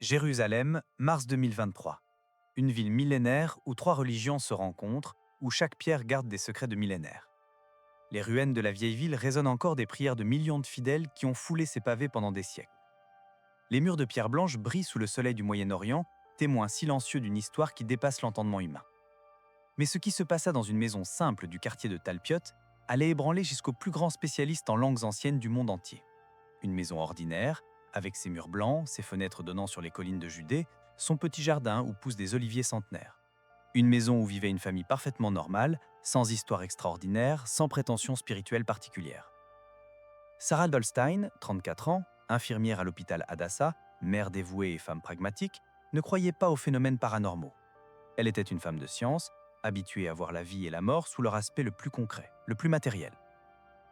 Jérusalem, mars 2023. Une ville millénaire où trois religions se rencontrent, où chaque pierre garde des secrets de millénaires. Les ruines de la vieille ville résonnent encore des prières de millions de fidèles qui ont foulé ces pavés pendant des siècles. Les murs de pierre blanche brillent sous le soleil du Moyen-Orient, témoins silencieux d'une histoire qui dépasse l'entendement humain. Mais ce qui se passa dans une maison simple du quartier de Talpiot allait ébranler jusqu'aux plus grands spécialistes en langues anciennes du monde entier. Une maison ordinaire, avec ses murs blancs, ses fenêtres donnant sur les collines de Judée, son petit jardin où poussent des oliviers centenaires. Une maison où vivait une famille parfaitement normale, sans histoire extraordinaire, sans prétention spirituelle particulière. Sarah Dolstein, 34 ans, infirmière à l'hôpital Hadassah, mère dévouée et femme pragmatique, ne croyait pas aux phénomènes paranormaux. Elle était une femme de science, habituée à voir la vie et la mort sous leur aspect le plus concret, le plus matériel.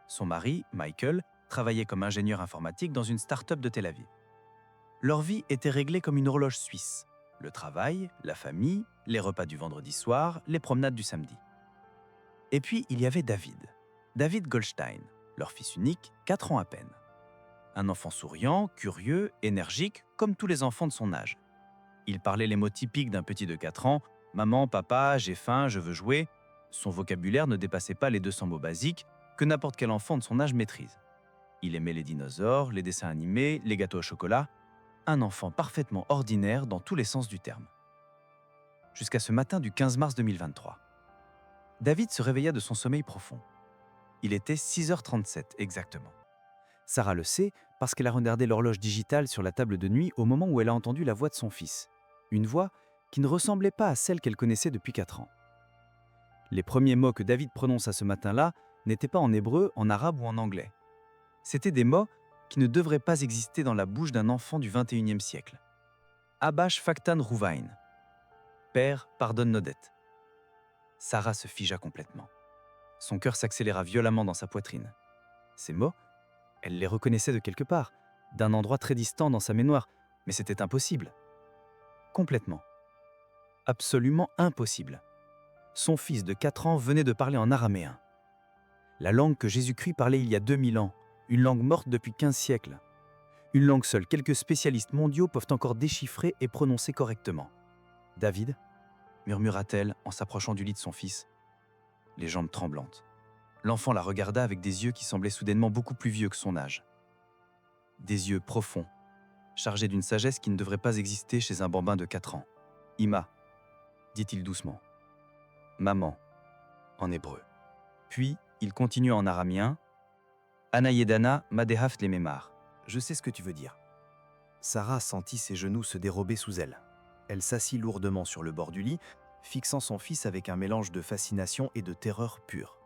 Son mari, Michael, travaillait comme ingénieur informatique dans une start-up de Tel Aviv. Leur vie était réglée comme une horloge suisse. Le travail, la famille, les repas du vendredi soir, les promenades du samedi. Et puis, il y avait David. David Goldstein, leur fils unique, 4 ans à peine. Un enfant souriant, curieux, énergique, comme tous les enfants de son âge. Il parlait les mots typiques d'un petit de 4 ans, « Maman, papa, j'ai faim, je veux jouer ». Son vocabulaire ne dépassait pas les 200 mots basiques que n'importe quel enfant de son âge maîtrise. Il aimait les dinosaures, les dessins animés, les gâteaux au chocolat. Un enfant parfaitement ordinaire dans tous les sens du terme. Jusqu'à ce matin du 15 mars 2023. David se réveilla de son sommeil profond. Il était 6h37 exactement. Sarah le sait parce qu'elle a regardé l'horloge digitale sur la table de nuit au moment où elle a entendu la voix de son fils. Une voix qui ne ressemblait pas à celle qu'elle connaissait depuis 4 ans. Les premiers mots que David prononça ce matin-là n'étaient pas en hébreu, en arabe ou en anglais. C'étaient des mots qui ne devraient pas exister dans la bouche d'un enfant du XXIe siècle. Abash Faktan Rouvain. Père, pardonne nos dettes. Sarah se figea complètement. Son cœur s'accéléra violemment dans sa poitrine. Ces mots, elle les reconnaissait de quelque part, d'un endroit très distant dans sa mémoire, mais c'était impossible. Complètement. Absolument impossible. Son fils de 4 ans venait de parler en araméen. La langue que Jésus-Christ parlait il y a 2000 ans, une langue morte depuis 15 siècles. Une langue seule quelques spécialistes mondiaux peuvent encore déchiffrer et prononcer correctement. « David ?» murmura-t-elle en s'approchant du lit de son fils, les jambes tremblantes. L'enfant la regarda avec des yeux qui semblaient soudainement beaucoup plus vieux que son âge. Des yeux profonds, chargés d'une sagesse qui ne devrait pas exister chez un bambin de 4 ans. « Ima » dit-il doucement. « Maman » en hébreu. Puis, il continue en araméen. « Anayedana madehaft le memar » je sais ce que tu veux dire. Sarah sentit ses genoux se dérober sous elle. Elle s'assit lourdement sur le bord du lit, fixant son fils avec un mélange de fascination et de terreur pure.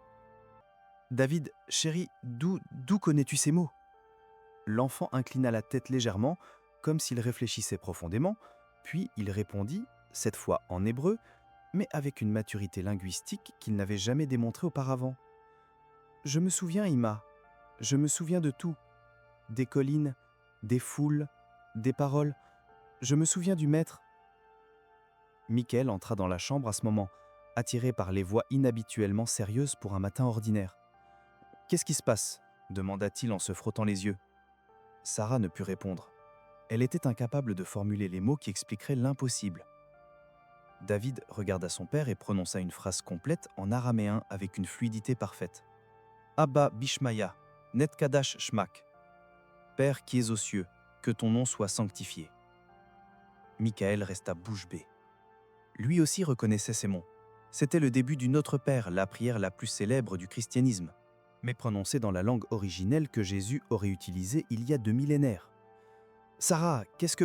« David, chéri, d'où connais-tu ces mots ?» L'enfant inclina la tête légèrement, comme s'il réfléchissait profondément, puis il répondit, cette fois en hébreu, mais avec une maturité linguistique qu'il n'avait jamais démontrée auparavant. « Je me souviens, Ima, je me souviens de tout. Des collines, des foules, des paroles. Je me souviens du maître. » Michael entra dans la chambre à ce moment, attiré par les voix inhabituellement sérieuses pour un matin ordinaire. « Qu'est-ce qui se passe ?» demanda-t-il en se frottant les yeux. Sarah ne put répondre. Elle était incapable de formuler les mots qui expliqueraient l'impossible. David regarda son père et prononça une phrase complète en araméen avec une fluidité parfaite. « Abba Bishmaya, Net Kadash Shmak. Père qui es aux cieux, que ton nom soit sanctifié. » Michael resta bouche bée. Lui aussi reconnaissait ces mots. C'était le début d'une autre Père, la prière la plus célèbre du christianisme, mais prononcée dans la langue originelle que Jésus aurait utilisée il y a 2 millénaires. « Sarah, qu'est-ce que… »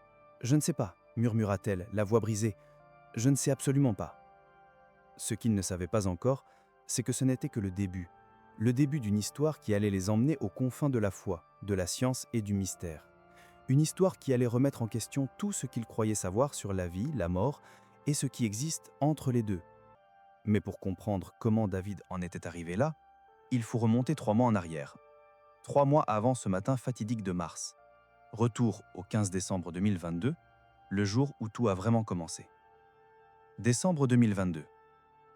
« Je ne sais pas, » murmura-t-elle, la voix brisée. « Je ne sais absolument pas. » Ce qu'il ne savait pas encore, c'est que ce n'était que le début d'une histoire qui allait les emmener aux confins de la foi, de la science et du mystère. Une histoire qui allait remettre en question tout ce qu'ils croyaient savoir sur la vie, la mort et ce qui existe entre les deux. Mais pour comprendre comment David en était arrivé là, il faut remonter 3 mois en arrière. 3 mois avant ce matin fatidique de mars. Retour au 15 décembre 2022, le jour où tout a vraiment commencé. Décembre 2022.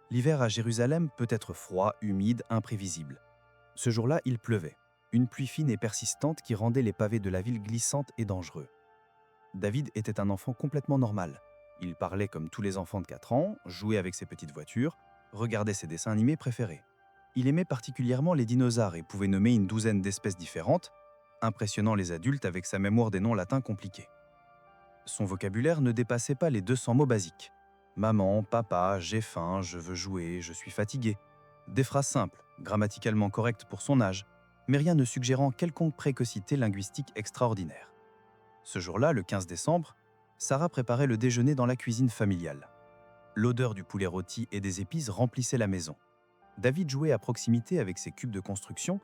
L'hiver à Jérusalem peut être froid, humide, imprévisible. Ce jour-là, il pleuvait. Une pluie fine et persistante qui rendait les pavés de la ville glissantes et dangereux. David était un enfant complètement normal. Il parlait comme tous les enfants de 4 ans, jouait avec ses petites voitures, regardait ses dessins animés préférés. Il aimait particulièrement les dinosaures et pouvait nommer une douzaine d'espèces différentes, impressionnant les adultes avec sa mémoire des noms latins compliqués. Son vocabulaire ne dépassait pas les 200 mots basiques. Maman, papa, j'ai faim, je veux jouer, je suis fatigué. Des phrases simples, grammaticalement correctes pour son âge, mais rien ne suggérant quelconque précocité linguistique extraordinaire. Ce jour-là, le 15 décembre, Sarah préparait le déjeuner dans la cuisine familiale. L'odeur du poulet rôti et des épices remplissait la maison. David jouait à proximité avec ses cubes de construction,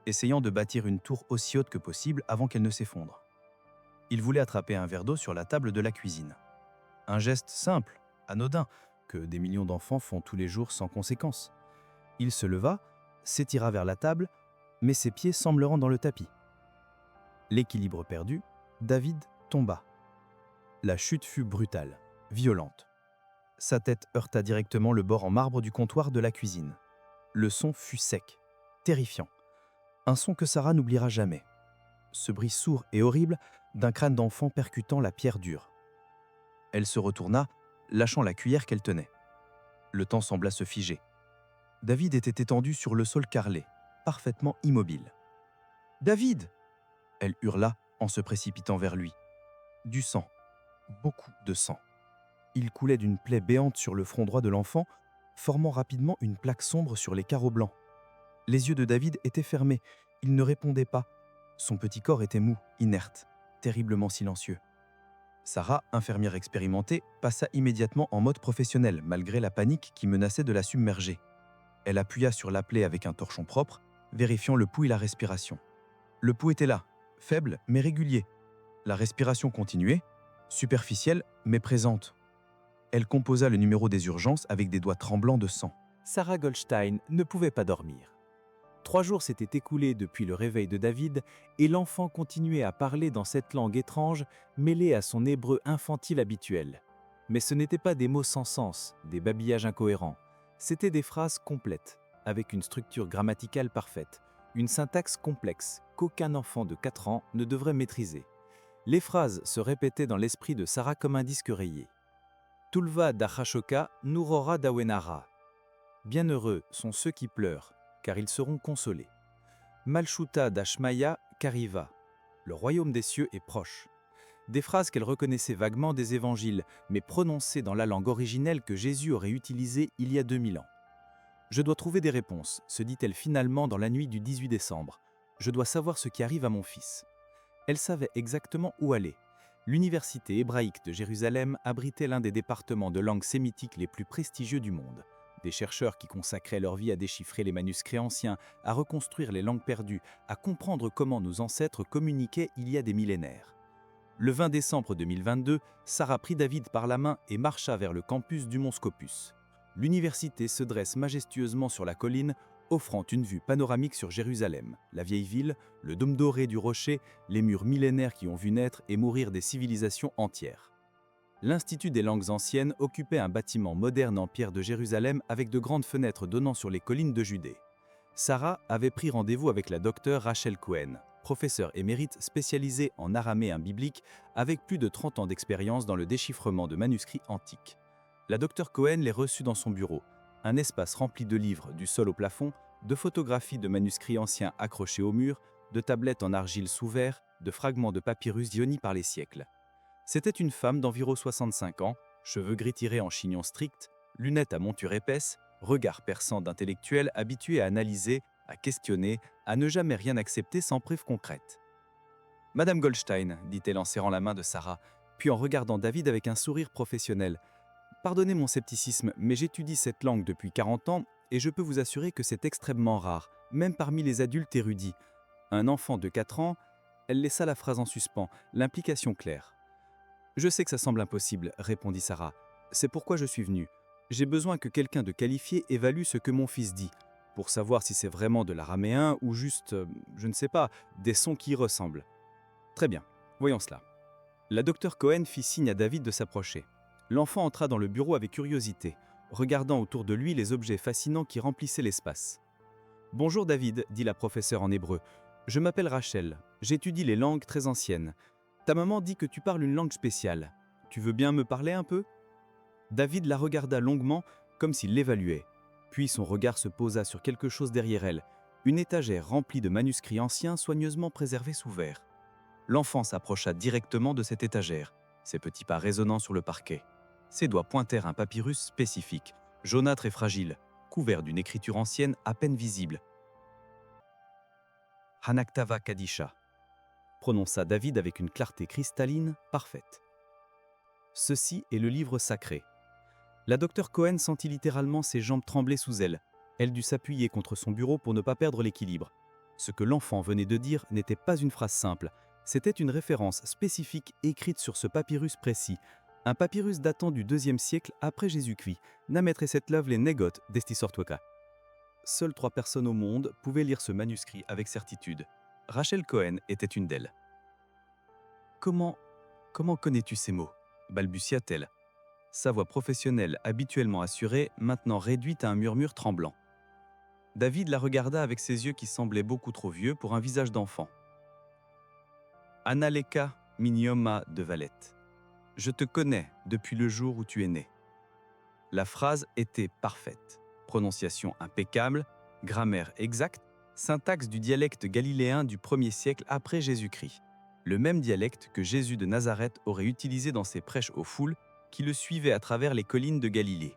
essayant de bâtir une tour aussi haute que possible avant qu'elle ne s'effondre. Il voulait attraper un verre d'eau sur la table de la cuisine. Un geste simple, anodin, que des millions d'enfants font tous les jours sans conséquence. Il se leva, s'étira vers la table, mais ses pieds semblèrent dans le tapis. L'équilibre perdu, David tomba. La chute fut brutale, violente. Sa tête heurta directement le bord en marbre du comptoir de la cuisine. Le son fut sec, terrifiant. Un son que Sarah n'oubliera jamais. Ce bruit sourd et horrible d'un crâne d'enfant percutant la pierre dure. Elle se retourna, lâchant la cuillère qu'elle tenait. Le temps sembla se figer. David était étendu sur le sol carrelé, parfaitement immobile. « David !» Elle hurla en se précipitant vers lui. Du sang, beaucoup de sang. Il coulait d'une plaie béante sur le front droit de l'enfant, formant rapidement une plaque sombre sur les carreaux blancs. Les yeux de David étaient fermés, il ne répondait pas. Son petit corps était mou, inerte, terriblement silencieux. Sarah, infirmière expérimentée, passa immédiatement en mode professionnel, malgré la panique qui menaçait de la submerger. Elle appuya sur la plaie avec un torchon propre, vérifiant le pouls et la respiration. Le pouls était là, faible mais régulier. La respiration continuait, superficielle mais présente. Elle composa le numéro des urgences avec des doigts tremblants de sang. Sarah Goldstein ne pouvait pas dormir. 3 jours s'étaient écoulés depuis le réveil de David et l'enfant continuait à parler dans cette langue étrange mêlée à son hébreu infantile habituel. Mais ce n'étaient pas des mots sans sens, des babillages incohérents. C'étaient des phrases complètes, avec une structure grammaticale parfaite, une syntaxe complexe qu'aucun enfant de 4 ans ne devrait maîtriser. Les phrases se répétaient dans l'esprit de Sarah comme un disque rayé. Tulva d'Achashoka, Nourora d'Awenara. Bienheureux sont ceux qui pleurent, car ils seront consolés. Malchuta d'Ashmaya Kariva. Le royaume des cieux est proche. Des phrases qu'elle reconnaissait vaguement des évangiles, mais prononcées dans la langue originelle que Jésus aurait utilisée il y a 2000 ans. Je dois trouver des réponses, se dit-elle finalement dans la nuit du 18 décembre. Je dois savoir ce qui arrive à mon fils. Elle savait exactement où aller. L'université hébraïque de Jérusalem abritait l'un des départements de langue sémitique les plus prestigieux du monde. Des chercheurs qui consacraient leur vie à déchiffrer les manuscrits anciens, à reconstruire les langues perdues, à comprendre comment nos ancêtres communiquaient il y a des millénaires. Le 20 décembre 2022, Sarah prit David par la main et marcha vers le campus du Mont Scopus. L'université se dresse majestueusement sur la colline, offrant une vue panoramique sur Jérusalem, la vieille ville, le dôme doré du rocher, les murs millénaires qui ont vu naître et mourir des civilisations entières. L'Institut des langues anciennes occupait un bâtiment moderne en pierre de Jérusalem avec de grandes fenêtres donnant sur les collines de Judée. Sarah avait pris rendez-vous avec la docteure Rachel Cohen, professeure émérite spécialisée en araméen biblique avec plus de 30 ans d'expérience dans le déchiffrement de manuscrits antiques. La docteure Cohen les reçut dans son bureau, un espace rempli de livres du sol au plafond, de photographies de manuscrits anciens accrochés au mur, de tablettes en argile sous verre, de fragments de papyrus jaunis par les siècles. C'était une femme d'environ 65 ans, cheveux gris tirés en chignon strict, lunettes à monture épaisse, regard perçant d'intellectuel habitué à analyser, à questionner, à ne jamais rien accepter sans preuve concrète. « Madame Goldstein », dit-elle en serrant la main de Sarah, puis en regardant David avec un sourire professionnel. « Pardonnez mon scepticisme, mais j'étudie cette langue depuis 40 ans et je peux vous assurer que c'est extrêmement rare, même parmi les adultes érudits. Un enfant de 4 ans », elle laissa la phrase en suspens, l'implication claire. « Je sais que ça semble impossible, » répondit Sarah. « C'est pourquoi je suis venue. J'ai besoin que quelqu'un de qualifié évalue ce que mon fils dit, pour savoir si c'est vraiment de l'araméen ou juste, je ne sais pas, des sons qui y ressemblent. » Très bien, voyons cela. La docteure Cohen fit signe à David de s'approcher. L'enfant entra dans le bureau avec curiosité, regardant autour de lui les objets fascinants qui remplissaient l'espace. « Bonjour David, dit la professeure en hébreu. Je m'appelle Rachel. J'étudie les langues très anciennes. Ta maman dit que tu parles une langue spéciale. Tu veux bien me parler un peu ?» David la regarda longuement, comme s'il l'évaluait. Puis son regard se posa sur quelque chose derrière elle, une étagère remplie de manuscrits anciens soigneusement préservés sous verre. L'enfant s'approcha directement de cette étagère, ses petits pas résonnant sur le parquet. Ses doigts pointèrent un papyrus spécifique, jaunâtre et fragile, couvert d'une écriture ancienne à peine visible. « Hanaktava Kadisha », prononça David avec une clarté cristalline parfaite. Ceci est le livre sacré. La docteure Cohen sentit littéralement ses jambes trembler sous elle. Elle dut s'appuyer contre son bureau pour ne pas perdre l'équilibre. Ce que l'enfant venait de dire n'était pas une phrase simple, c'était une référence spécifique écrite sur ce papyrus précis, un papyrus datant du IIe siècle après Jésus-Christ, Nametre Setlov les Negot d'Estisortweka. Seules 3 personnes au monde pouvaient lire ce manuscrit avec certitude. Rachel Cohen était une d'elles. « Comment connais-tu ces mots ?» balbutia-t-elle. Sa voix professionnelle, habituellement assurée, maintenant réduite à un murmure tremblant. David la regarda avec ses yeux qui semblaient beaucoup trop vieux pour un visage d'enfant. « Analeka Minioma de Valette. Je te connais depuis le jour où tu es né. » La phrase était parfaite. Prononciation impeccable, grammaire exacte, syntaxe du dialecte galiléen du 1er siècle après Jésus-Christ. Le même dialecte que Jésus de Nazareth aurait utilisé dans ses prêches aux foules qui le suivaient à travers les collines de Galilée.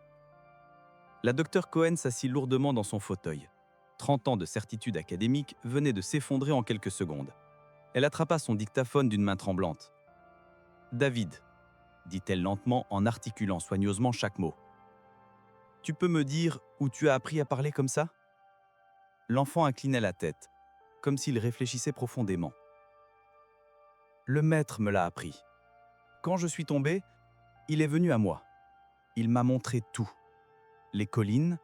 La docteure Cohen s'assit lourdement dans son fauteuil. 30 ans de certitude académique venaient de s'effondrer en quelques secondes. Elle attrapa son dictaphone d'une main tremblante. « David », dit-elle lentement en articulant soigneusement chaque mot. « Tu peux me dire où tu as appris à parler comme ça ?» L'enfant inclinait la tête, comme s'il réfléchissait profondément. « Le maître me l'a appris. Quand je suis tombé, il est venu à moi. Il m'a montré tout. Les collines,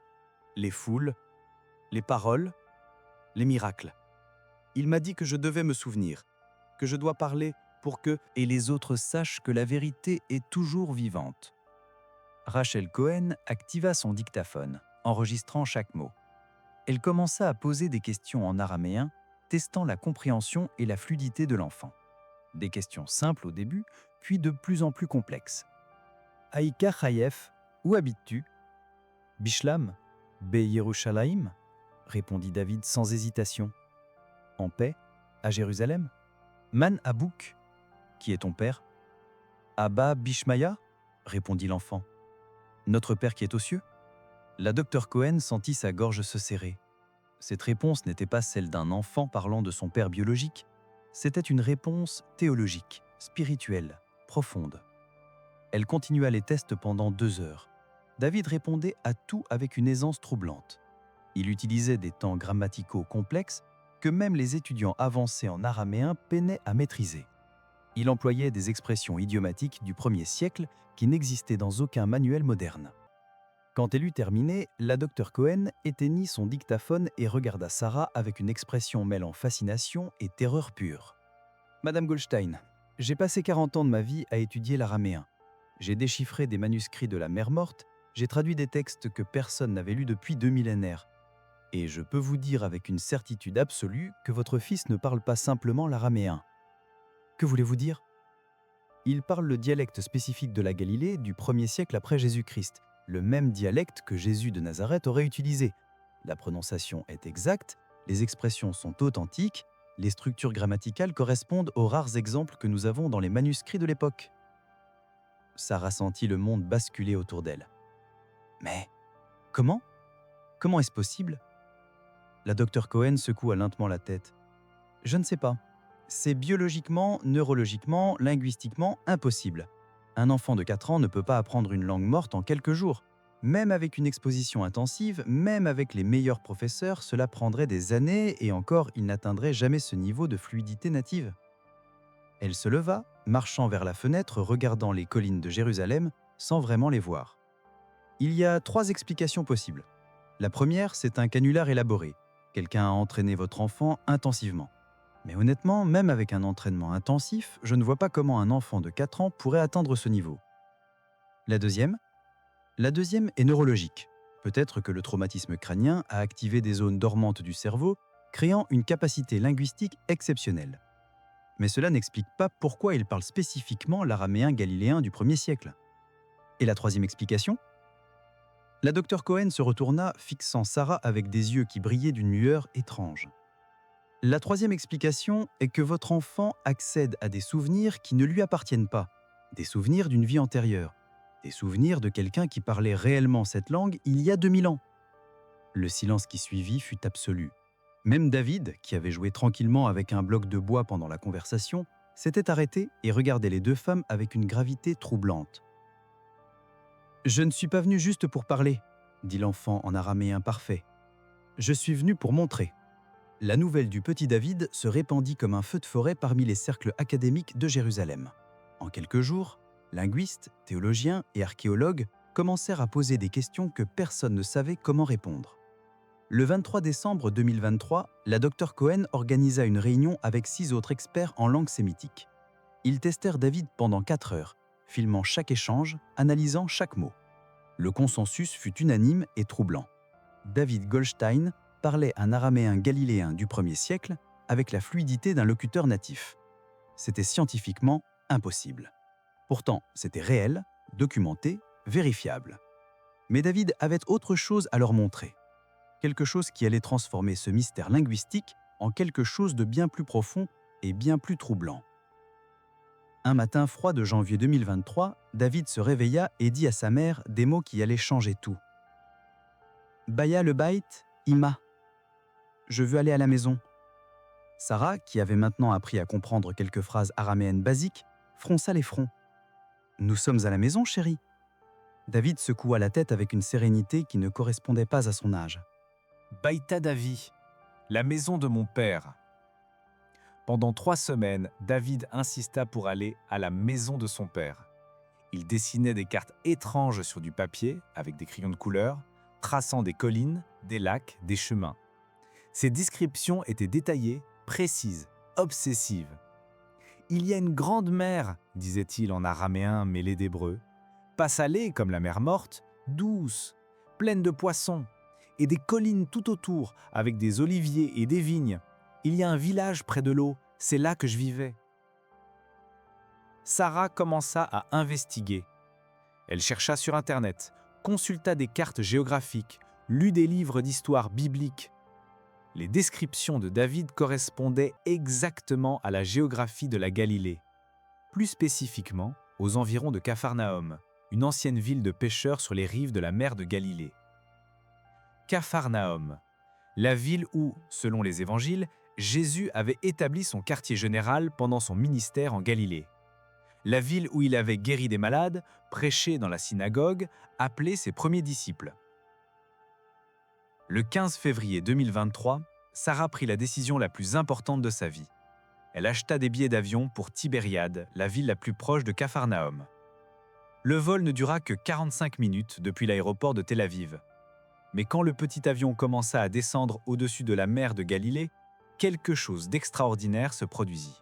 les foules, les paroles, les miracles. Il m'a dit que je devais me souvenir, que je dois parler pour que et les autres sachent que la vérité est toujours vivante. » Rachel Cohen activa son dictaphone, enregistrant chaque mot. Elle commença à poser des questions en araméen, testant la compréhension et la fluidité de l'enfant. Des questions simples au début, puis de plus en plus complexes. Aïka Chayef, où habites-tu ? Bishlam, Be Yerushalayim, répondit David sans hésitation. En paix, à Jérusalem ? Man Abouk, qui est ton père ? Abba Bishmaya, répondit l'enfant. Notre père qui est aux cieux ? La docteure Cohen sentit sa gorge se serrer. Cette réponse n'était pas celle d'un enfant parlant de son père biologique, c'était une réponse théologique, spirituelle, profonde. Elle continua les tests pendant 2 heures. David répondait à tout avec une aisance troublante. Il utilisait des temps grammaticaux complexes que même les étudiants avancés en araméen peinaient à maîtriser. Il employait des expressions idiomatiques du 1er siècle qui n'existaient dans aucun manuel moderne. Quand elle eut terminé, la docteure Cohen éteignit son dictaphone et regarda Sarah avec une expression mêlant fascination et terreur pure. « Madame Goldstein, j'ai passé 40 ans de ma vie à étudier l'araméen. J'ai déchiffré des manuscrits de la Mer Morte, j'ai traduit des textes que personne n'avait lus depuis 2 millénaires. Et je peux vous dire avec une certitude absolue que votre fils ne parle pas simplement l'araméen. Que voulez-vous dire ? Il parle le dialecte spécifique de la Galilée du 1er siècle après Jésus-Christ, le même dialecte que Jésus de Nazareth aurait utilisé. La prononciation est exacte, les expressions sont authentiques, les structures grammaticales correspondent aux rares exemples que nous avons dans les manuscrits de l'époque. Sarah sentit le monde basculer autour d'elle. Mais comment ? Comment est-ce possible ? La docteure Cohen secoua lentement la tête. Je ne sais pas. C'est biologiquement, neurologiquement, linguistiquement impossible. Un enfant de 4 ans ne peut pas apprendre une langue morte en quelques jours. Même avec une exposition intensive, même avec les meilleurs professeurs, cela prendrait des années et encore, il n'atteindrait jamais ce niveau de fluidité native. Elle se leva, marchant vers la fenêtre, regardant les collines de Jérusalem, sans vraiment les voir. Il y a 3 explications possibles. La première, c'est un canular élaboré. Quelqu'un a entraîné votre enfant intensivement. Mais honnêtement, même avec un entraînement intensif, je ne vois pas comment un enfant de 4 ans pourrait atteindre ce niveau. La deuxième est neurologique. Peut-être que le traumatisme crânien a activé des zones dormantes du cerveau, créant une capacité linguistique exceptionnelle. Mais cela n'explique pas pourquoi il parle spécifiquement l'araméen galiléen du 1er siècle. Et la troisième explication? La docteur Cohen se retourna, fixant Sarah avec des yeux qui brillaient d'une lueur étrange. La troisième explication est que votre enfant accède à des souvenirs qui ne lui appartiennent pas, des souvenirs d'une vie antérieure, des souvenirs de quelqu'un qui parlait réellement cette langue il y a 2000 ans. Le silence qui suivit fut absolu. Même David, qui avait joué tranquillement avec un bloc de bois pendant la conversation, s'était arrêté et regardait les deux femmes avec une gravité troublante. « Je ne suis pas venu juste pour parler, » dit l'enfant en araméen parfait. « Je suis venu pour montrer. » La nouvelle du petit David se répandit comme un feu de forêt parmi les cercles académiques de Jérusalem. En quelques jours, linguistes, théologiens et archéologues commencèrent à poser des questions que personne ne savait comment répondre. Le 23 décembre 2023, la Dr Cohen organisa une réunion avec 6 autres experts en langue sémitique. Ils testèrent David pendant 4 heures, filmant chaque échange, analysant chaque mot. Le consensus fut unanime et troublant. David Goldstein parlait un araméen galiléen du 1er siècle avec la fluidité d'un locuteur natif. C'était scientifiquement impossible. Pourtant, c'était réel, documenté, vérifiable. Mais David avait autre chose à leur montrer. Quelque chose qui allait transformer ce mystère linguistique en quelque chose de bien plus profond et bien plus troublant. Un matin froid de janvier 2023, David se réveilla et dit à sa mère des mots qui allaient changer tout. « Baya le bait, ima. Je veux aller à la maison. » Sarah, qui avait maintenant appris à comprendre quelques phrases araméennes basiques, fronça les fronts. « Nous sommes à la maison, chérie. » David secoua la tête avec une sérénité qui ne correspondait pas à son âge. Baïta Davi, la maison de mon père. Pendant 3 semaines, David insista pour aller à la maison de son père. Il dessinait des cartes étranges sur du papier avec des crayons de couleur, traçant des collines, des lacs, des chemins. Ces descriptions étaient détaillées, précises, obsessives. « Il y a une grande mer, disait-il en araméen mêlé d'hébreu, pas salée comme la mer morte, douce, pleine de poissons, et des collines tout autour avec des oliviers et des vignes. Il y a un village près de l'eau, c'est là que je vivais. » Sarah commença à investiguer. Elle chercha sur Internet, consulta des cartes géographiques, lut des livres d'histoire biblique. Les descriptions de David correspondaient exactement à la géographie de la Galilée, plus spécifiquement aux environs de Capharnaüm, une ancienne ville de pêcheurs sur les rives de la mer de Galilée. Capharnaüm, la ville où, selon les évangiles, Jésus avait établi son quartier général pendant son ministère en Galilée. La ville où il avait guéri des malades, prêché dans la synagogue, appelé ses premiers disciples. Le 15 février 2023, Sarah prit la décision la plus importante de sa vie. Elle acheta des billets d'avion pour Tibériade, la ville la plus proche de Capharnaüm. Le vol ne dura que 45 minutes depuis l'aéroport de Tel Aviv. Mais quand le petit avion commença à descendre au-dessus de la mer de Galilée, quelque chose d'extraordinaire se produisit.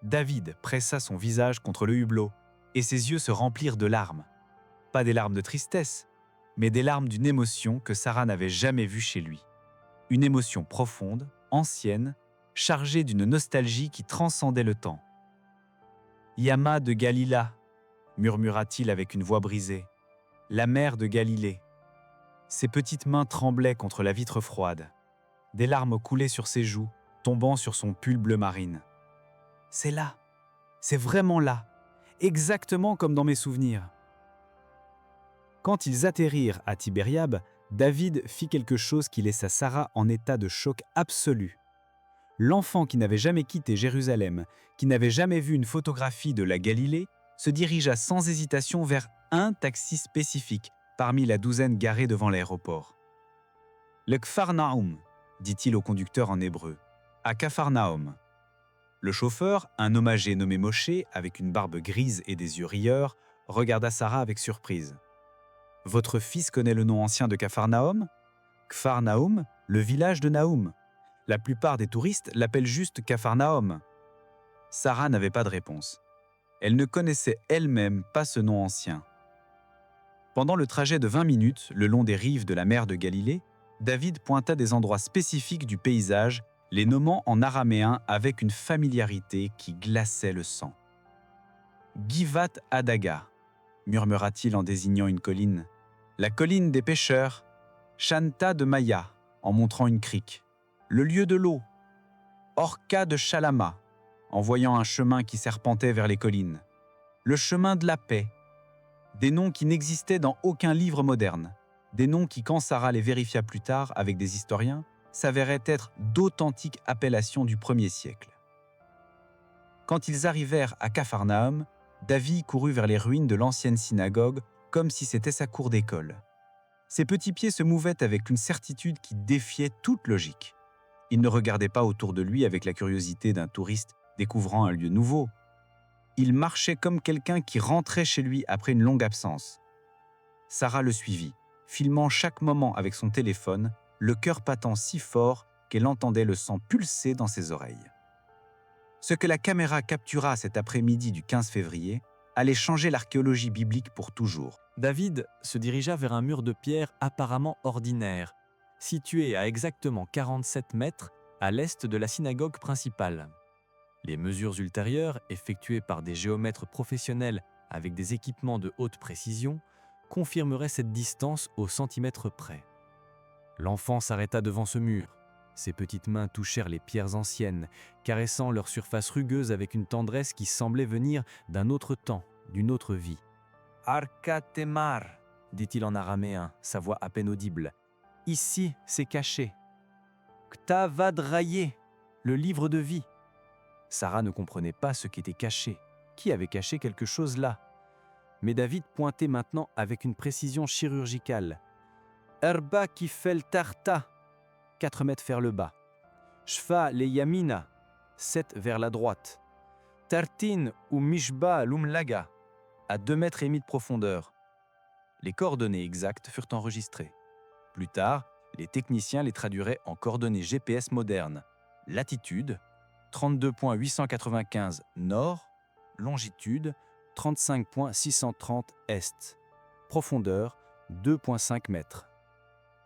David pressa son visage contre le hublot et ses yeux se remplirent de larmes. Pas des larmes de tristesse, mais des larmes d'une émotion que Sarah n'avait jamais vue chez lui. Une émotion profonde, ancienne, chargée d'une nostalgie qui transcendait le temps. « Yama de Galila » murmura-t-il avec une voix brisée. « La mer de Galilée ». Ses petites mains tremblaient contre la vitre froide. Des larmes coulaient sur ses joues, tombant sur son pull bleu marine. « C'est là, c'est vraiment là, exactement comme dans mes souvenirs. » Quand ils atterrirent à Tibériade, David fit quelque chose qui laissa Sarah en état de choc absolu. L'enfant qui n'avait jamais quitté Jérusalem, qui n'avait jamais vu une photographie de la Galilée, se dirigea sans hésitation vers un taxi spécifique parmi la douzaine garée devant l'aéroport. « Le Capharnaüm » dit-il au conducteur en hébreu. « À Capharnaüm. » Le chauffeur, un homme âgé nommé Moshe, avec une barbe grise et des yeux rieurs, regarda Sarah avec surprise. « Votre fils connaît le nom ancien de Capharnaüm ? Capharnaüm, le village de Naoum. La plupart des touristes l'appellent juste Capharnaüm. » Sarah n'avait pas de réponse. Elle ne connaissait elle-même pas ce nom ancien. Pendant le trajet de 20 minutes, le long des rives de la mer de Galilée, David pointa des endroits spécifiques du paysage les nommant en araméen avec une familiarité qui glaçait le sang. « Givat Adaga » murmura-t-il en désignant une colline. « La colline des pêcheurs. Shanta de Maya » en montrant une crique. « Le lieu de l'eau. Orca de Shalama » en voyant un chemin qui serpentait vers les collines. « Le chemin de la paix » des noms qui n'existaient dans aucun livre moderne. Des noms qui, quand Sarah les vérifia plus tard avec des historiens, s'avéraient être d'authentiques appellations du 1er siècle. Quand ils arrivèrent à Capharnaüm, David courut vers les ruines de l'ancienne synagogue comme si c'était sa cour d'école. Ses petits pieds se mouvaient avec une certitude qui défiait toute logique. Il ne regardait pas autour de lui avec la curiosité d'un touriste découvrant un lieu nouveau. Il marchait comme quelqu'un qui rentrait chez lui après une longue absence. Sarah le suivit, filmant chaque moment avec son téléphone, le cœur battant si fort qu'elle entendait le sang pulser dans ses oreilles. Ce que la caméra captura cet après-midi du 15 février allait changer l'archéologie biblique pour toujours. David se dirigea vers un mur de pierre apparemment ordinaire, situé à exactement 47 mètres à l'est de la synagogue principale. Les mesures ultérieures, effectuées par des géomètres professionnels avec des équipements de haute précision, confirmeraient cette distance au centimètre près. L'enfant s'arrêta devant ce mur. Ses petites mains touchèrent les pierres anciennes, caressant leur surface rugueuse avec une tendresse qui semblait venir d'un autre temps, d'une autre vie. « Arka Temar » dit-il en araméen, sa voix à peine audible. « Ici, c'est caché. Ktavad Raye, le livre de vie. » Sarah ne comprenait pas ce qui était caché. Qui avait caché quelque chose là? Mais David pointait maintenant avec une précision chirurgicale. « Erba Kifel Tarta » 4 mètres vers le bas. Shfa le Yamina, 7 vers la droite. Tartin ou Mishba l'Umlaga, à 2,5 mètres de profondeur. Les coordonnées exactes furent enregistrées. Plus tard, les techniciens les traduiraient en coordonnées GPS modernes. Latitude, 32,895 nord, longitude, 35,630 est. Profondeur, 2,5 mètres.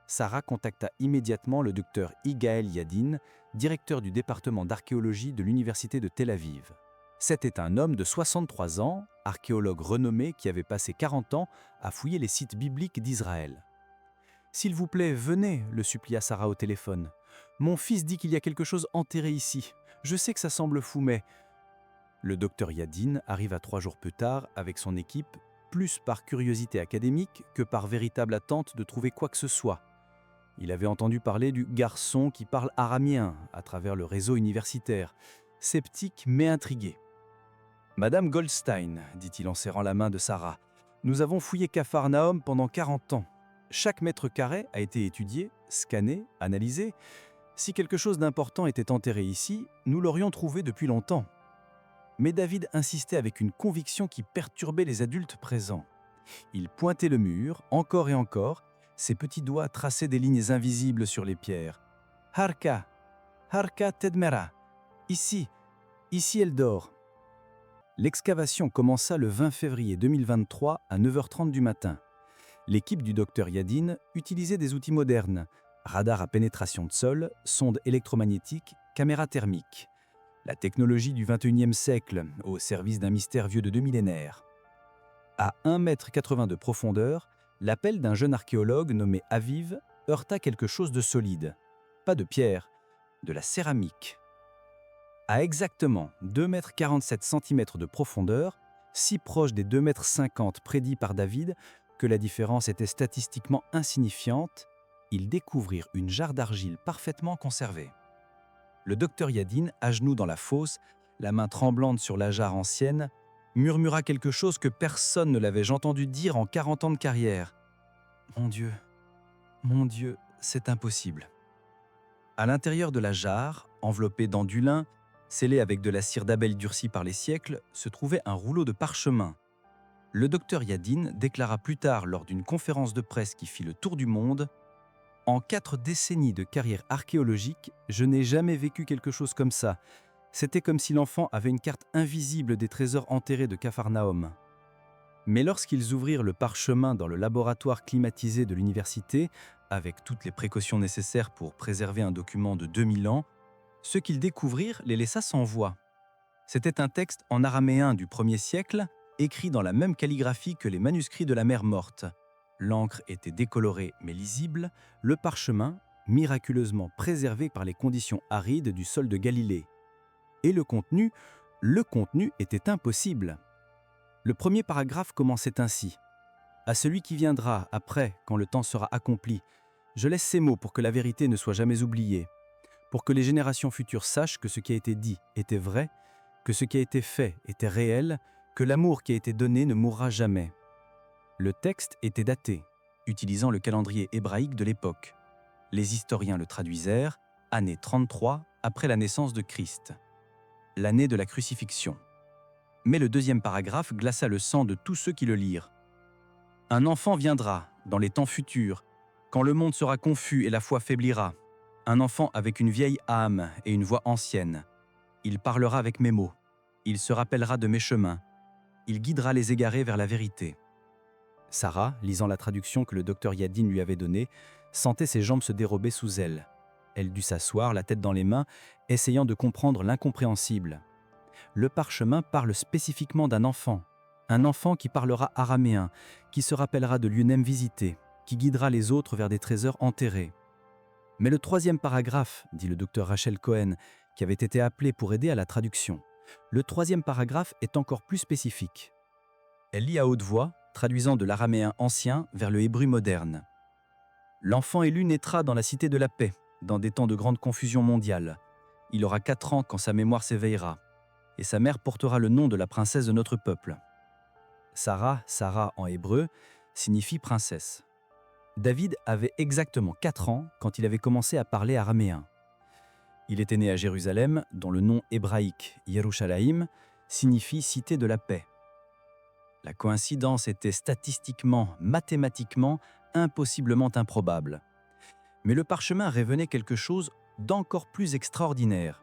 Sarah contacta immédiatement le docteur Yigael Yadin, directeur du département d'archéologie de l'université de Tel Aviv. C'était un homme de 63 ans, archéologue renommé qui avait passé 40 ans à fouiller les sites bibliques d'Israël. « S'il vous plaît, venez » le supplia Sarah au téléphone. « Mon fils dit qu'il y a quelque chose enterré ici. Je sais que ça semble fou, mais… » Le docteur Yadin arriva 3 jours plus tard avec son équipe, plus par curiosité académique que par véritable attente de trouver quoi que ce soit. Il avait entendu parler du garçon qui parle araméen à travers le réseau universitaire, sceptique mais intrigué. « Madame Goldstein, dit-il en serrant la main de Sarah, nous avons fouillé Capharnaüm pendant 40 ans. Chaque mètre carré a été étudié, scanné, analysé. Si quelque chose d'important était enterré ici, nous l'aurions trouvé depuis longtemps. » Mais David insistait avec une conviction qui perturbait les adultes présents. Il pointait le mur, encore et encore, ses petits doigts traçaient des lignes invisibles sur les pierres. « Harka, Harka Tedmera, ici elle dort. » L'excavation commença le 20 février 2023 à 9h30 du matin. L'équipe du docteur Yadin utilisait des outils modernes, radar à pénétration de sol, sondes électromagnétiques, caméras thermiques. La technologie du XXIe siècle au service d'un mystère vieux de 2 millénaires. À 1,80 m de profondeur, l'appel d'un jeune archéologue nommé Aviv heurta quelque chose de solide. Pas de pierre, de la céramique. À exactement 2,47 m de profondeur, si proche des 2,50 m prédits par David que la différence était statistiquement insignifiante, ils découvrirent une jarre d'argile parfaitement conservée. Le docteur Yadin, à genoux dans la fosse, la main tremblante sur la jarre ancienne, murmura quelque chose que personne ne l'avait entendu dire en 40 ans de carrière. « Mon Dieu, c'est impossible. » À l'intérieur de la jarre, enveloppée dans du lin, scellé avec de la cire d'abeille durcie par les siècles, se trouvait un rouleau de parchemin. Le docteur Yadin déclara plus tard lors d'une conférence de presse qui fit le tour du monde: « En 4 décennies de carrière archéologique, je n'ai jamais vécu quelque chose comme ça. C'était comme si l'enfant avait une carte invisible des trésors enterrés de Capharnaüm. » Mais lorsqu'ils ouvrirent le parchemin dans le laboratoire climatisé de l'université, avec toutes les précautions nécessaires pour préserver un document de 2000 ans, Ce qu'ils découvrirent les laissa sans voix. C'était un texte en araméen du 1er siècle, écrit dans la même calligraphie que les manuscrits de la mer Morte. L'encre était décolorée mais lisible, le parchemin miraculeusement préservé par les conditions arides du sol de Galilée. Et le contenu était impossible. Le premier paragraphe commençait ainsi. « À celui qui viendra après, quand le temps sera accompli, je laisse ces mots pour que la vérité ne soit jamais oubliée, pour que les générations futures sachent que ce qui a été dit était vrai, que ce qui a été fait était réel, que l'amour qui a été donné ne mourra jamais. » Le texte était daté, utilisant le calendrier hébraïque de l'époque. Les historiens le traduisèrent, année 33 après la naissance de Christ, l'année de la crucifixion. Mais le deuxième paragraphe glaça le sang de tous ceux qui le lirent. « Un enfant viendra, dans les temps futurs, quand le monde sera confus et la foi faiblira, un enfant avec une vieille âme et une voix ancienne. Il parlera avec mes mots, il se rappellera de mes chemins, il guidera les égarés vers la vérité. » Sarah, lisant la traduction que le docteur Yadin lui avait donnée, sentait ses jambes se dérober sous elle. Elle dut s'asseoir, la tête dans les mains, essayant de comprendre l'incompréhensible. Le parchemin parle spécifiquement d'un enfant. Un enfant qui parlera araméen, qui se rappellera de lieux nem visités, qui guidera les autres vers des trésors enterrés. Mais le troisième paragraphe, dit le docteur Rachel Cohen, qui avait été appelé pour aider à la traduction. Le troisième paragraphe est encore plus spécifique. Elle lit à haute voix, traduisant de l'araméen ancien vers le hébreu moderne. « L'enfant élu naîtra dans la cité de la paix, dans des temps de grande confusion mondiale. Il aura 4 ans quand sa mémoire s'éveillera, et sa mère portera le nom de la princesse de notre peuple. » Sarah en hébreu, signifie princesse. David avait exactement 4 ans quand il avait commencé à parler araméen. Il était né à Jérusalem, dont le nom hébraïque Yerushalayim signifie cité de la paix. La coïncidence était statistiquement, mathématiquement, impossiblement improbable. Mais le parchemin révélait quelque chose d'encore plus extraordinaire.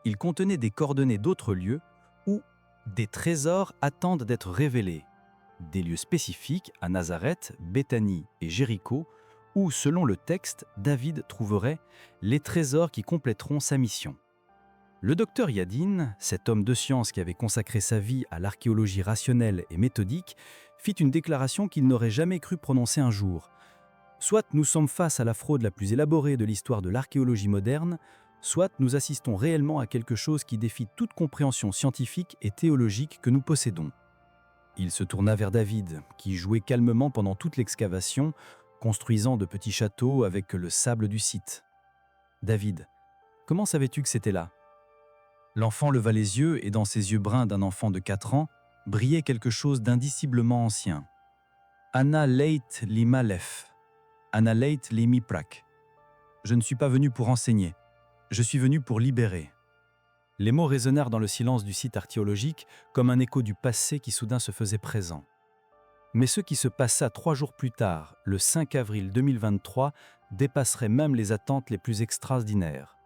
Il contenait des coordonnées d'autres lieux où des trésors attendent d'être révélés. Des lieux spécifiques à Nazareth, Béthanie et Jéricho, où, selon le texte, David trouverait les trésors qui compléteront sa mission. Le docteur Yadin, cet homme de science qui avait consacré sa vie à l'archéologie rationnelle et méthodique, fit une déclaration qu'il n'aurait jamais cru prononcer un jour. Soit nous sommes face à la fraude la plus élaborée de l'histoire de l'archéologie moderne, soit nous assistons réellement à quelque chose qui défie toute compréhension scientifique et théologique que nous possédons. Il se tourna vers David, qui jouait calmement pendant toute l'excavation, construisant de petits châteaux avec le sable du site. « David, comment savais-tu que c'était là ?» L'enfant leva les yeux et dans ses yeux bruns d'un enfant de 4 ans, brillait quelque chose d'indiciblement ancien. « Anna leit lima lef, Anna leit limi prak. » Je ne suis pas venu pour enseigner, je suis venu pour libérer. Les mots résonnèrent dans le silence du site archéologique comme un écho du passé qui soudain se faisait présent. Mais ce qui se passa 3 jours plus tard, le 5 avril 2023, dépasserait même les attentes les plus extraordinaires.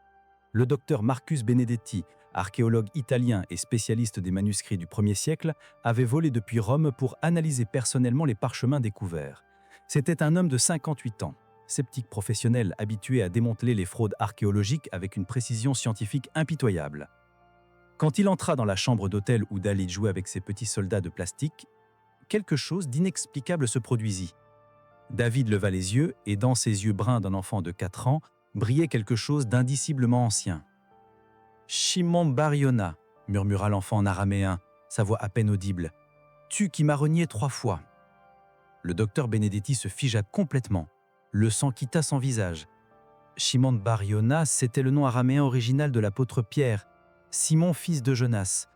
Le docteur Marcus Benedetti, archéologue italien et spécialiste des manuscrits du 1er siècle, avait volé depuis Rome pour analyser personnellement les parchemins découverts. C'était un homme de 58 ans, sceptique professionnel habitué à démanteler les fraudes archéologiques avec une précision scientifique impitoyable. Quand il entra dans la chambre d'hôtel où David jouait avec ses petits soldats de plastique, quelque chose d'inexplicable se produisit. David leva les yeux et dans ses yeux bruns d'un enfant de 4 ans, brillait quelque chose d'indiciblement ancien. « Shimon bar Yona » murmura l'enfant en araméen, sa voix à peine audible. « Tu qui m'as renié 3 fois. » Le docteur Benedetti se figea complètement. Le sang quitta son visage. Shimon bar Yona, c'était le nom araméen original de l'apôtre Pierre, Simon fils de Jonas.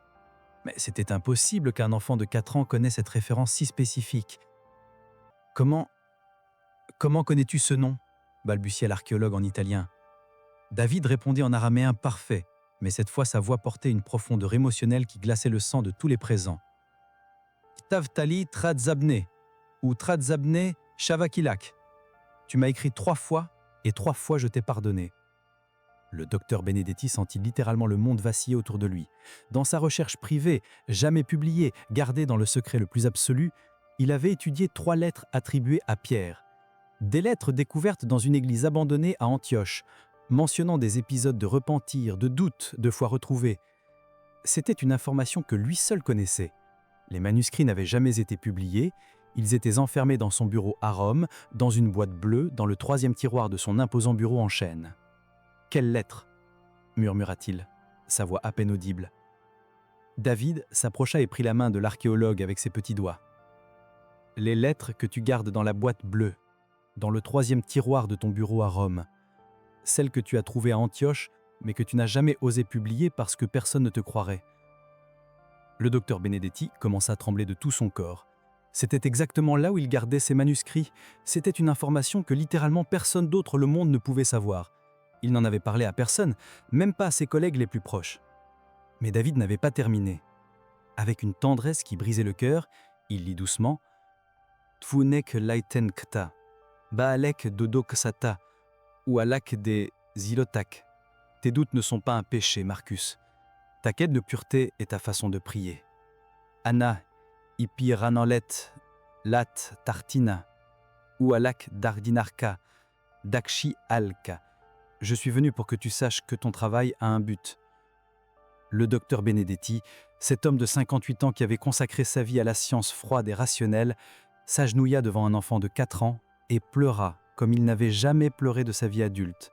Mais c'était impossible qu'un enfant de 4 ans connaisse cette référence si spécifique. « Comment connais-tu ce nom ?» balbutia l'archéologue en italien. David répondit en araméen parfait, mais cette fois sa voix portait une profondeur émotionnelle qui glaçait le sang de tous les présents. « Ktavtali Tradzabne, ou Tradzabne Shavakilak. Tu m'as écrit 3 fois, et 3 fois je t'ai pardonné. » Le docteur Benedetti sentit littéralement le monde vaciller autour de lui. Dans sa recherche privée, jamais publiée, gardée dans le secret le plus absolu, il avait étudié 3 lettres attribuées à Pierre. Des lettres découvertes dans une église abandonnée à Antioche, mentionnant des épisodes de repentir, de doute, de foi retrouvée. C'était une information que lui seul connaissait. Les manuscrits n'avaient jamais été publiés, ils étaient enfermés dans son bureau à Rome, dans une boîte bleue, dans le 3e tiroir de son imposant bureau en chêne. « Quelle lettre ?» murmura-t-il, sa voix à peine audible. David s'approcha et prit la main de l'archéologue avec ses petits doigts. « Les lettres que tu gardes dans la boîte bleue, dans le 3e tiroir de ton bureau à Rome, celles que tu as trouvées à Antioche, mais que tu n'as jamais osé publier parce que personne ne te croirait. » Le docteur Benedetti commença à trembler de tout son corps. C'était exactement là où il gardait ses manuscrits. C'était une information que littéralement personne d'autre le monde ne pouvait savoir. Il n'en avait parlé à personne, même pas à ses collègues les plus proches. Mais David n'avait pas terminé. Avec une tendresse qui brisait le cœur, il lit doucement « Tfunek laiten kta, baalek dodo ksata, ou alak des zilotak. Tes doutes ne sont pas un péché, Marcus. Ta quête de pureté est ta façon de prier. Anna, ipi rananlet, lat tartina, ou alak dardinarka, dakshi alka. Je suis venu pour que tu saches que ton travail a un but. » Le docteur Benedetti, cet homme de 58 ans qui avait consacré sa vie à la science froide et rationnelle, s'agenouilla devant un enfant de 4 ans et pleura comme il n'avait jamais pleuré de sa vie adulte.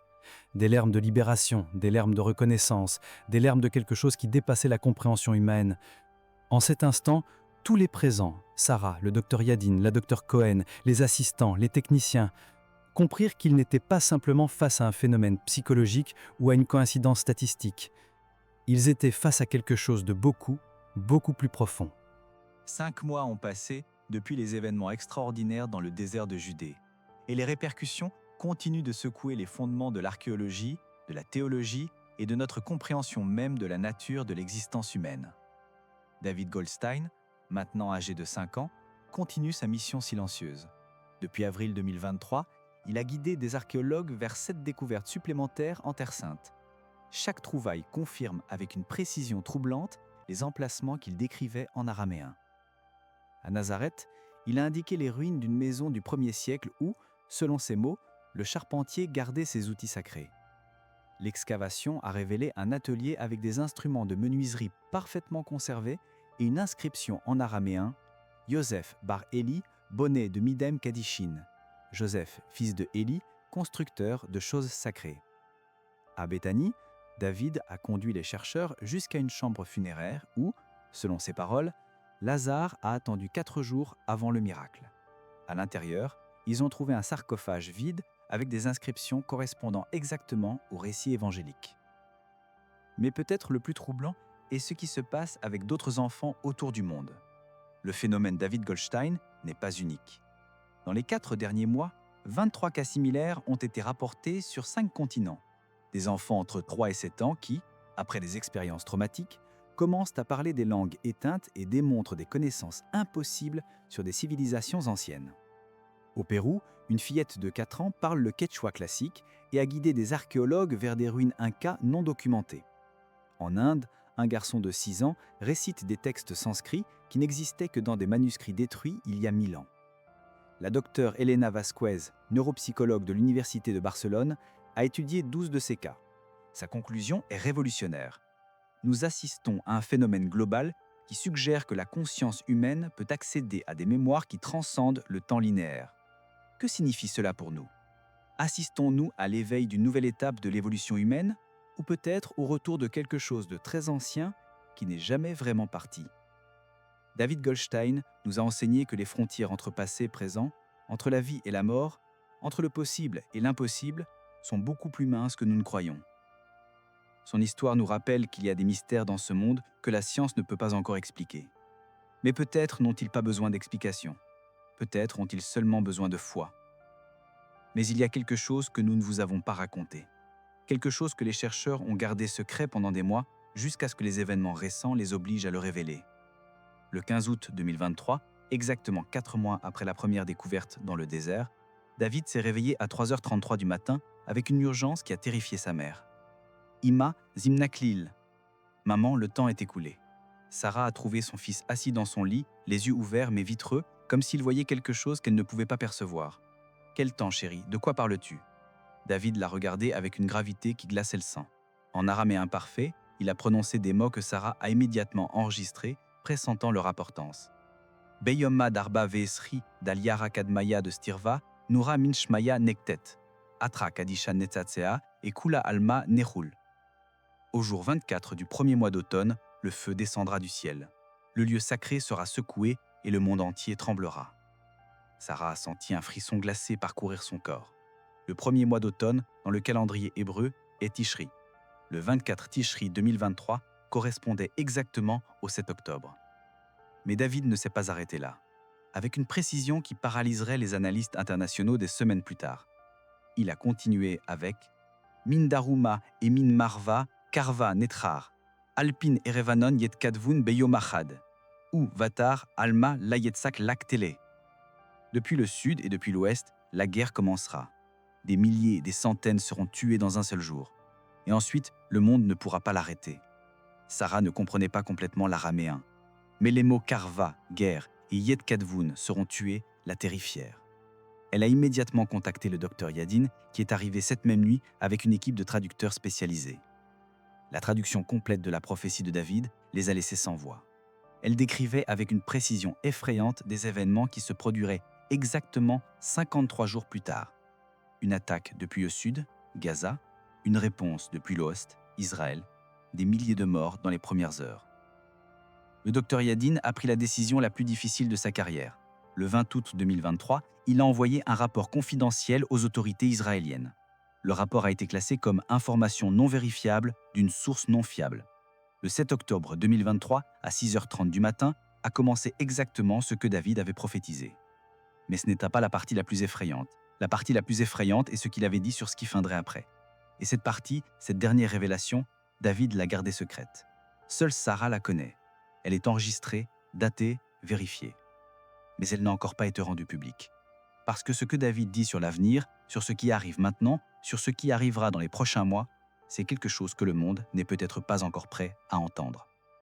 Des larmes de libération, des larmes de reconnaissance, des larmes de quelque chose qui dépassait la compréhension humaine. En cet instant, tous les présents, Sarah, le docteur Yadin, la docteur Cohen, les assistants, les techniciens, comprirent qu'ils n'étaient pas simplement face à un phénomène psychologique ou à une coïncidence statistique. Ils étaient face à quelque chose de beaucoup, beaucoup plus profond. 5 mois ont passé depuis les événements extraordinaires dans le désert de Judée, et les répercussions continuent de secouer les fondements de l'archéologie, de la théologie et de notre compréhension même de la nature de l'existence humaine. David Goldstein, maintenant âgé de 5 ans, continue sa mission silencieuse. Depuis avril 2023, il a guidé des archéologues vers 7 découvertes supplémentaires en Terre Sainte. Chaque trouvaille confirme avec une précision troublante les emplacements qu'il décrivait en araméen. À Nazareth, il a indiqué les ruines d'une maison du 1er siècle où, selon ses mots, le charpentier gardait ses outils sacrés. L'excavation a révélé un atelier avec des instruments de menuiserie parfaitement conservés et une inscription en araméen « Yosef bar Eli, bonnet de Midem Kadishin » Joseph, fils de Élie, constructeur de choses sacrées. À Béthanie, David a conduit les chercheurs jusqu'à une chambre funéraire où, selon ses paroles, Lazare a attendu 4 jours avant le miracle. À l'intérieur, ils ont trouvé un sarcophage vide avec des inscriptions correspondant exactement au récit évangélique. Mais peut-être le plus troublant est ce qui se passe avec d'autres enfants autour du monde. Le phénomène David Goldstein n'est pas unique. Dans les 4 derniers mois, 23 cas similaires ont été rapportés sur 5 continents. Des enfants entre 3 et 7 ans qui, après des expériences traumatiques, commencent à parler des langues éteintes et démontrent des connaissances impossibles sur des civilisations anciennes. Au Pérou, une fillette de 4 ans parle le quechua classique et a guidé des archéologues vers des ruines incas non documentées. En Inde, un garçon de 6 ans récite des textes sanscrits qui n'existaient que dans des manuscrits détruits il y a 1000 ans. La docteure Elena Vasquez, neuropsychologue de l'Université de Barcelone, a étudié 12 de ces cas. Sa conclusion est révolutionnaire. Nous assistons à un phénomène global qui suggère que la conscience humaine peut accéder à des mémoires qui transcendent le temps linéaire. Que signifie cela pour nous? Assistons-nous à l'éveil d'une nouvelle étape de l'évolution humaine ou peut-être au retour de quelque chose de très ancien qui n'est jamais vraiment parti? David Goldstein nous a enseigné que les frontières entre passé et présent, entre la vie et la mort, entre le possible et l'impossible, sont beaucoup plus minces que nous ne croyons. Son histoire nous rappelle qu'il y a des mystères dans ce monde que la science ne peut pas encore expliquer. Mais peut-être n'ont-ils pas besoin d'explication. Peut-être ont-ils seulement besoin de foi. Mais il y a quelque chose que nous ne vous avons pas raconté. Quelque chose que les chercheurs ont gardé secret pendant des mois jusqu'à ce que les événements récents les obligent à le révéler. Le 15 août 2023, exactement 4 mois après la première découverte dans le désert, David s'est réveillé à 3h33 du matin avec une urgence qui a terrifié sa mère. Ima Zimnaklil. Maman, le temps est écoulé. Sarah a trouvé son fils assis dans son lit, les yeux ouverts mais vitreux, comme s'il voyait quelque chose qu'elle ne pouvait pas percevoir. Quel temps, chérie? De quoi parles-tu? David l'a regardé avec une gravité qui glaçait le sang. En araméen parfait, il a prononcé des mots que Sarah a immédiatement enregistrés, pressentant leur importance. Beyomma darba veesri d'Aliara kadmaya de Stirva, Noura minchmaya nektet, Atra kadisha netzatsea et Kula alma nehul. Au jour 24 du premier mois d'automne, le feu descendra du ciel. Le lieu sacré sera secoué et le monde entier tremblera. Sarah a senti un frisson glacé parcourir son corps. Le premier mois d'automne, dans le calendrier hébreu, est Tishri. Le 24 Tishri 2023 correspondait exactement au 7 octobre. Mais David ne s'est pas arrêté là, avec une précision qui paralyserait les analystes internationaux des semaines plus tard. Il a continué avec Min Daruma et Min Marva, Karva Netrar, Alpin Erevanon Yetkadvun Beyomachad, ou Vatar Alma Layetsak Laktele. Depuis le sud et depuis l'ouest, la guerre commencera. Des milliers, des centaines seront tués dans un seul jour. Et ensuite, le monde ne pourra pas l'arrêter. Sarah ne comprenait pas complètement l'araméen. Mais les mots Karva, guerre, et Yetkadvun seront tués, la terrifièrent. Elle a immédiatement contacté le docteur Yadin, qui est arrivé cette même nuit avec une équipe de traducteurs spécialisés. La traduction complète de la prophétie de David les a laissés sans voix. Elle décrivait avec une précision effrayante des événements qui se produiraient exactement 53 jours plus tard. Une attaque depuis le sud, Gaza, une réponse depuis l'ouest, Israël, des milliers de morts dans les premières heures. Le docteur Yadin a pris la décision la plus difficile de sa carrière. Le 20 août 2023, il a envoyé un rapport confidentiel aux autorités israéliennes. Le rapport a été classé comme information non vérifiable d'une source non fiable. Le 7 octobre 2023, à 6h30 du matin, a commencé exactement ce que David avait prophétisé. Mais ce n'était pas la partie la plus effrayante. La partie la plus effrayante est ce qu'il avait dit sur ce qui viendrait après. Et cette partie, cette dernière révélation, David l'a gardée secrète. Seule Sarah la connaît. Elle est enregistrée, datée, vérifiée. Mais elle n'a encore pas été rendue publique. Parce que ce que David dit sur l'avenir, sur ce qui arrive maintenant, sur ce qui arrivera dans les prochains mois, c'est quelque chose que le monde n'est peut-être pas encore prêt à entendre.